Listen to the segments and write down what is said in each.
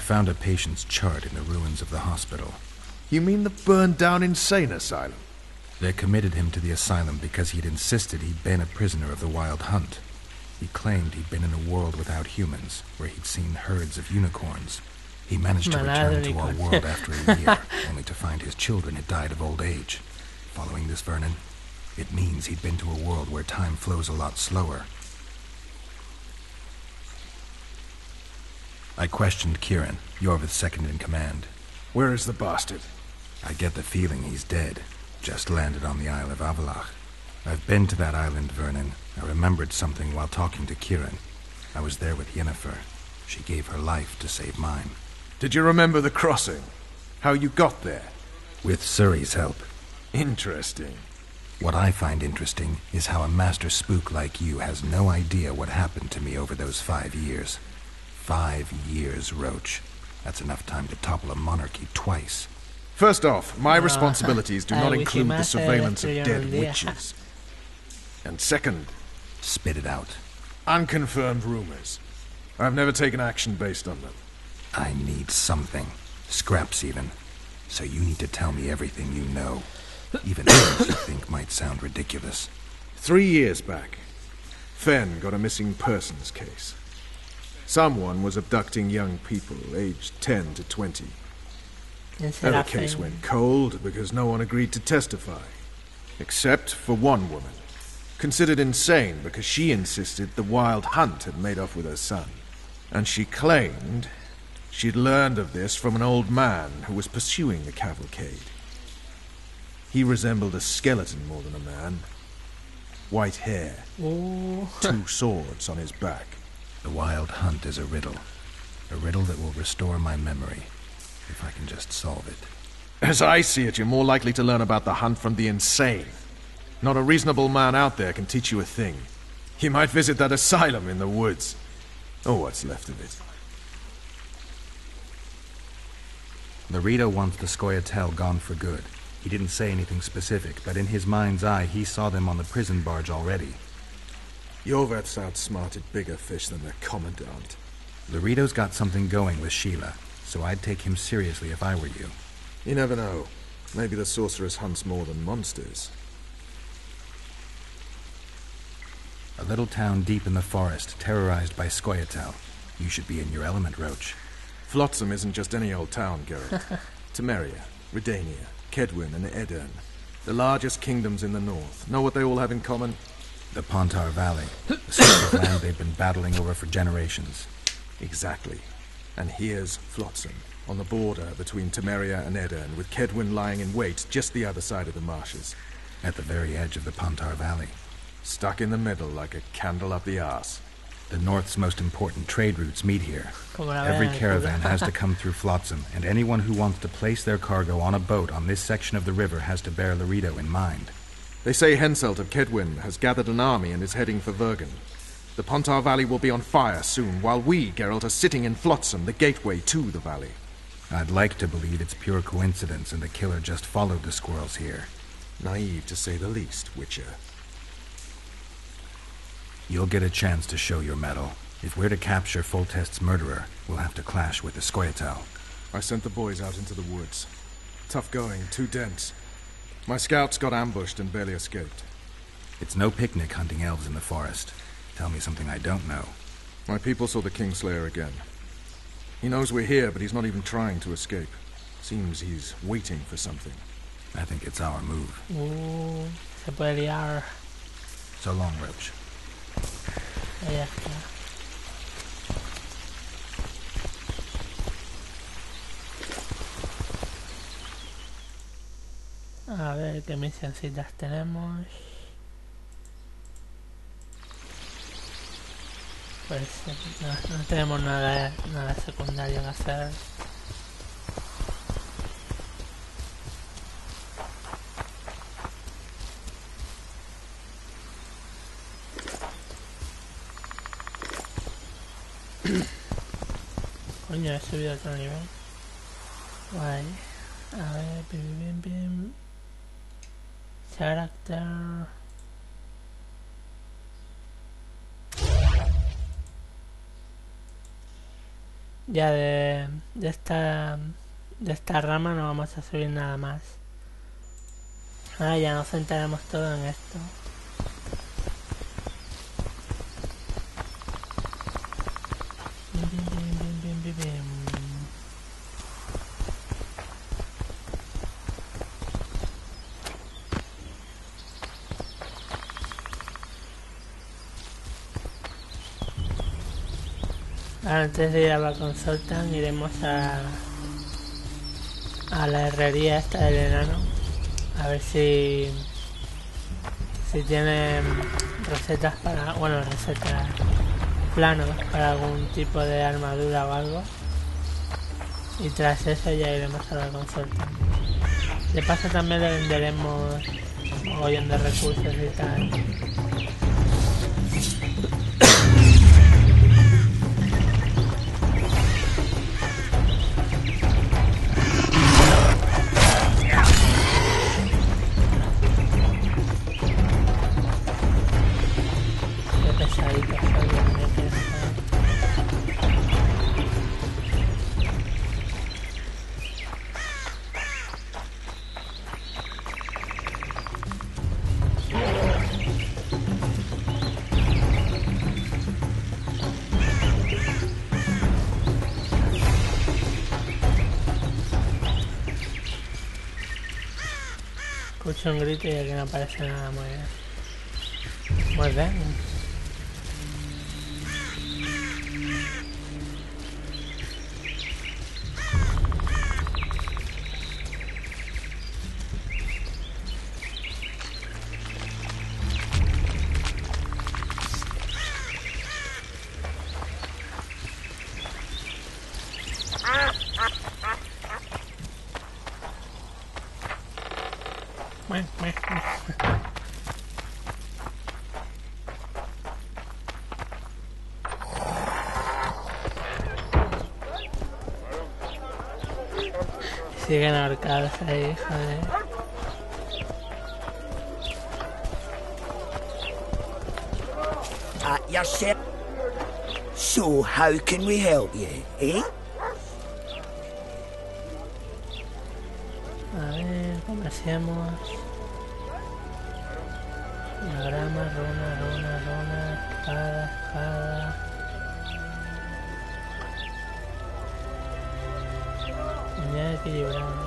I found a patient's chart in the ruins of the hospital. You mean the burned-down insane asylum? They committed him to the asylum because he'd insisted he'd been a prisoner of the Wild Hunt. He claimed he'd been in a world without humans, where he'd seen herds of unicorns. He managed to return to our world after a year, only to find his children had died of old age. Following this, Vernon, it means he'd been to a world where time flows a lot slower. I questioned Kieran, Iorveth's second in command. Where is the bastard? I get the feeling he's dead. Just landed on the Isle of Avalach. I've been to that island, Vernon. I remembered something while talking to Kieran. I was there with Yennefer. She gave her life to save mine. Did you remember the crossing? How you got there? With Suri's help. Interesting. What I find interesting is how a master spook like you has no idea what happened to me over those 5 years. 5 years, Roach. That's enough time to topple a monarchy twice. First off, my responsibilities do not include the surveillance of dead witches. And second... Spit it out. Unconfirmed rumors. I've never taken action based on them. I need something. Scraps even. So you need to tell me everything you know. Even things you think might sound ridiculous. 3 years back, Fen got a missing persons case. Someone was abducting young people, aged 10 to 20. And the case went cold because no one agreed to testify. Except for one woman, considered insane because she insisted the Wild Hunt had made off with her son. And she claimed she'd learned of this from an old man who was pursuing the cavalcade. He resembled a skeleton more than a man. White hair. Ooh. 2 swords on his back. The Wild Hunt is a riddle. A riddle that will restore my memory, if I can just solve it. As I see it, you're more likely to learn about the hunt from the insane. Not a reasonable man out there can teach you a thing. You might visit that asylum in the woods. Or what's left of it. Larito wants the Scoia'tael gone for good. He didn't say anything specific, but in his mind's eye, he saw them on the prison barge already. Iorveth's outsmarted bigger fish than the Commandant. Larito's got something going with Sheila, so I'd take him seriously if I were you. You never know. Maybe the sorceress hunts more than monsters. A little town deep in the forest, terrorized by Scoia'tael. You should be in your element, Roach. Flotsam isn't just any old town, Geralt. Temeria, Redania, Kedwin, and Edirn. The largest kingdoms in the north. Know what they all have in common? The Pontar Valley. The strip of land they've been battling over for generations. Exactly. And here's Flotsam, on the border between Temeria and Edirn, with Kedwin lying in wait just the other side of the marshes. At the very edge of the Pontar Valley. Stuck in the middle like a candle up the arse. The North's most important trade routes meet here. Every caravan has to come through Flotsam, and anyone who wants to place their cargo on a boat on this section of the river has to bear Larito in mind. They say Henselt of Kedwin has gathered an army and is heading for Vergen. The Pontar Valley will be on fire soon, while we, Geralt, are sitting in Flotsam, the gateway to the valley. I'd like to believe it's pure coincidence and the killer just followed the squirrels here. Naive, to say the least, Witcher. You'll get a chance to show your mettle. If we're to capture Foltest's murderer, we'll have to clash with the Scoia'tael. I sent the boys out into the woods. Tough going, too dense. My scouts got ambushed and barely escaped. It's no picnic hunting elves in the forest. Tell me something I don't know. My people saw the Kingslayer again. He knows we're here, but he's not even trying to escape. Seems he's waiting for something. I think it's our move. Se puede liar. So long, Roach. Ya está. A ver qué misioncitas tenemos. Pues no tenemos nada secundario que hacer. Coño, he subido otro nivel. Guay. A ver, bien. Character. ya de esta rama no vamos a subir nada más. Ahora ya nos centraremos todo en esto. Antes de ir a hablar con Zoltan, iremos a la herrería esta del enano, a ver si tiene recetas para, bueno, recetas, planos para algún tipo de armadura o algo, y tras eso ya iremos a hablar con Zoltan. De paso también le venderemos un mogollón de recursos y tal. Escucho un grito y aquí no aparece nada muy bien. Siguen ahorcados ahí, joder. Yourself. So, how can we help you, eh? A ver, comerciamos. Diagrama, runa, espada. Unidad equilibrada.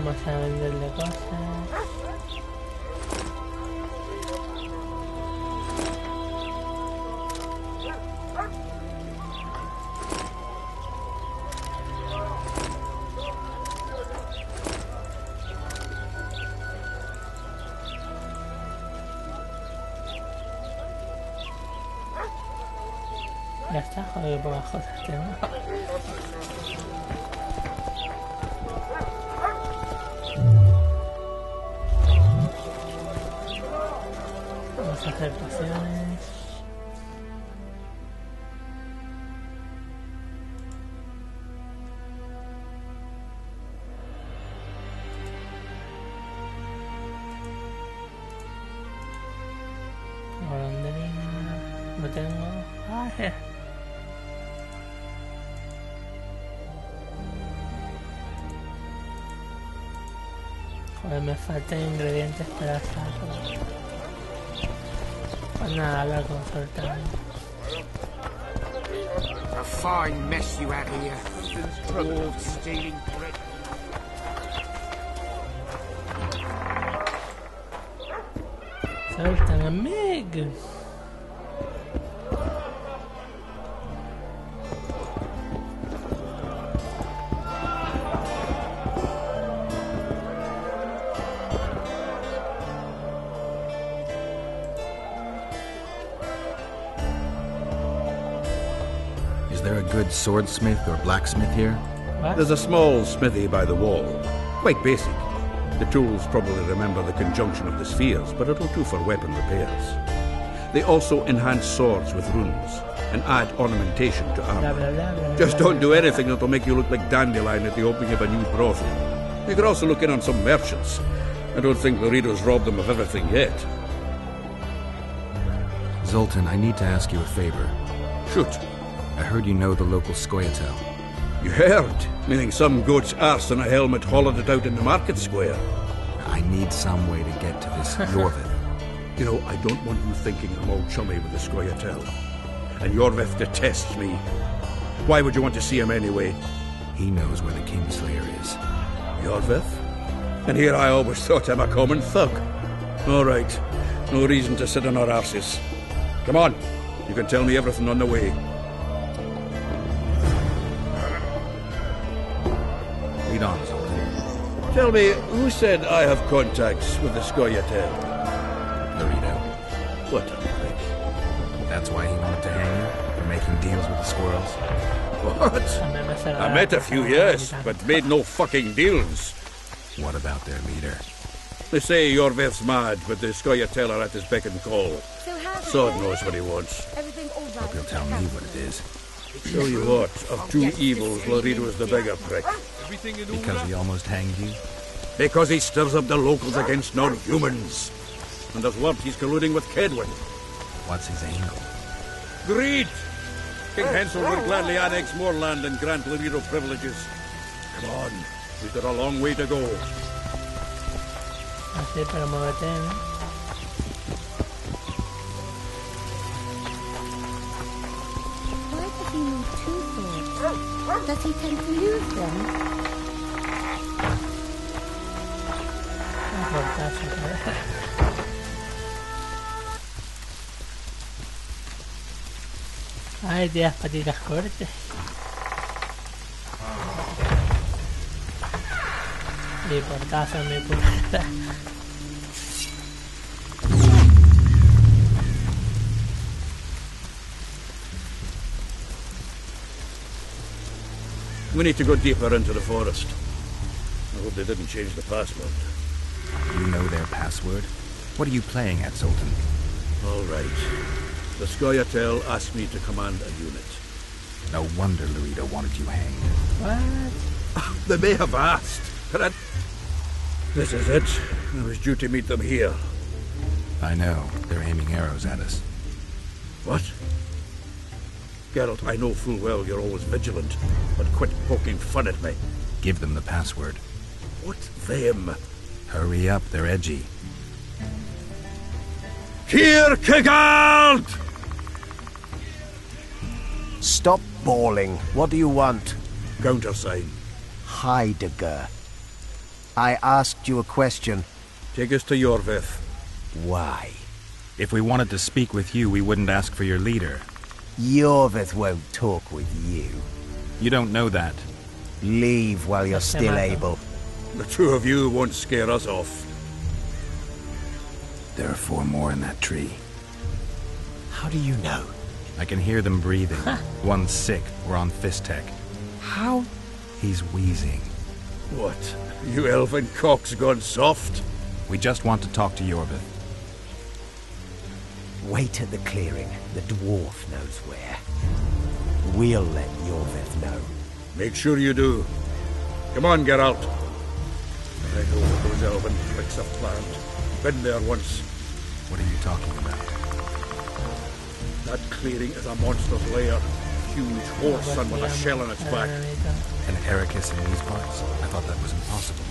Vamos a venderle cosas. Ya está, joder, pocas cosas tengo. Vamos a hacer pociones. Golondrina. No tengo. ¡Ay! Joder, me faltan ingredientes para hacerlo. Pues nada, hablar con Zoltan. A fine mess you had here. Dwarves stealing bread. Zoltan, amigo. Is there a good swordsmith or blacksmith here? What? There's a small smithy by the wall. Quite basic. The tools probably remember the conjunction of the spheres, but it'll do for weapon repairs. They also enhance swords with runes and add ornamentation to armor. Just don't do anything that'll make you look like Dandelion at the opening of a new brothel. You could also look in on some merchants. I don't think Laredo's robbed them of everything yet. Zoltan, I need to ask you a favor. Shoot. I heard you know the local Scoia'tael. You heard? Meaning some goat's arse in a helmet hollowed it out in the market square. I need some way to get to this Iorveth. You know, I don't want you thinking I'm all chummy with the Scoia'tael. And Iorveth detests me. Why would you want to see him anyway? He knows where the Kingslayer is. Iorveth? And here I always thought him a common thug. All right. No reason to sit on our arses. Come on. You can tell me everything on the way. Lead on, Zoltan. Tell me, who said I have contacts with the Scoia'tael? Laredo. What a prick. That's why he wanted to hang you? For making deals with the squirrels? What? I met a few, yes, but made no fucking deals. What about their leader? They say Iorveth's mad, but the Scoia'tael are at his beck and call. Sod knows what he wants. Hope he'll tell me what it is. Tell you what, of two evils, Laredo's the bigger prick. Because he almost hanged you? Because he stirs up the locals against non-humans. And there's word he's colluding with Kedwin. What's his angle? Greed! King Hensel would gladly annex more land and grant Laredo privileges. Come on, we've got a long way to go. Así, pero muévete, ¿no? Why does he need two thoughts? Does he tend to lose them? Ay, tienes patitas cortas. Mi portazo, mi puta. We need to go deeper into the forest. I hope they didn't change the password. You know their password? What are you playing at, Zoltan? All right. The Scoia'tael asked me to command a unit. No wonder Laredo wanted you hanged. What? They may have asked, but this is it. I was due to meet them here. I know. They're aiming arrows at us. What? Geralt, I know full well you're always vigilant, but quit poking fun at me. Give them the password. What them? Hurry up, they're edgy. Here, Kigald! Stop bawling. What do you want? Countersign. Heidegger. I asked you a question. Take us to Iorveth. Why? If we wanted to speak with you, we wouldn't ask for your leader. Iorveth won't talk with you. You don't know that. Leave while you're still able. The two of you won't scare us off. There are 4 more in that tree. How do you know? I can hear them breathing. One's sick. We're on Fistek. How? He's wheezing. What? You elven cock's gone soft? We just want to talk to Iorveth. Wait at the clearing. The dwarf knows where. We'll let Iorveth know. Make sure you do. Come on, Geralt. I know what those elven pricks have planned. Been there once. What are you talking about? That clearing is a monster's lair. Huge horse sun with a shell on its back. An Ericus in these parts? I thought that was impossible.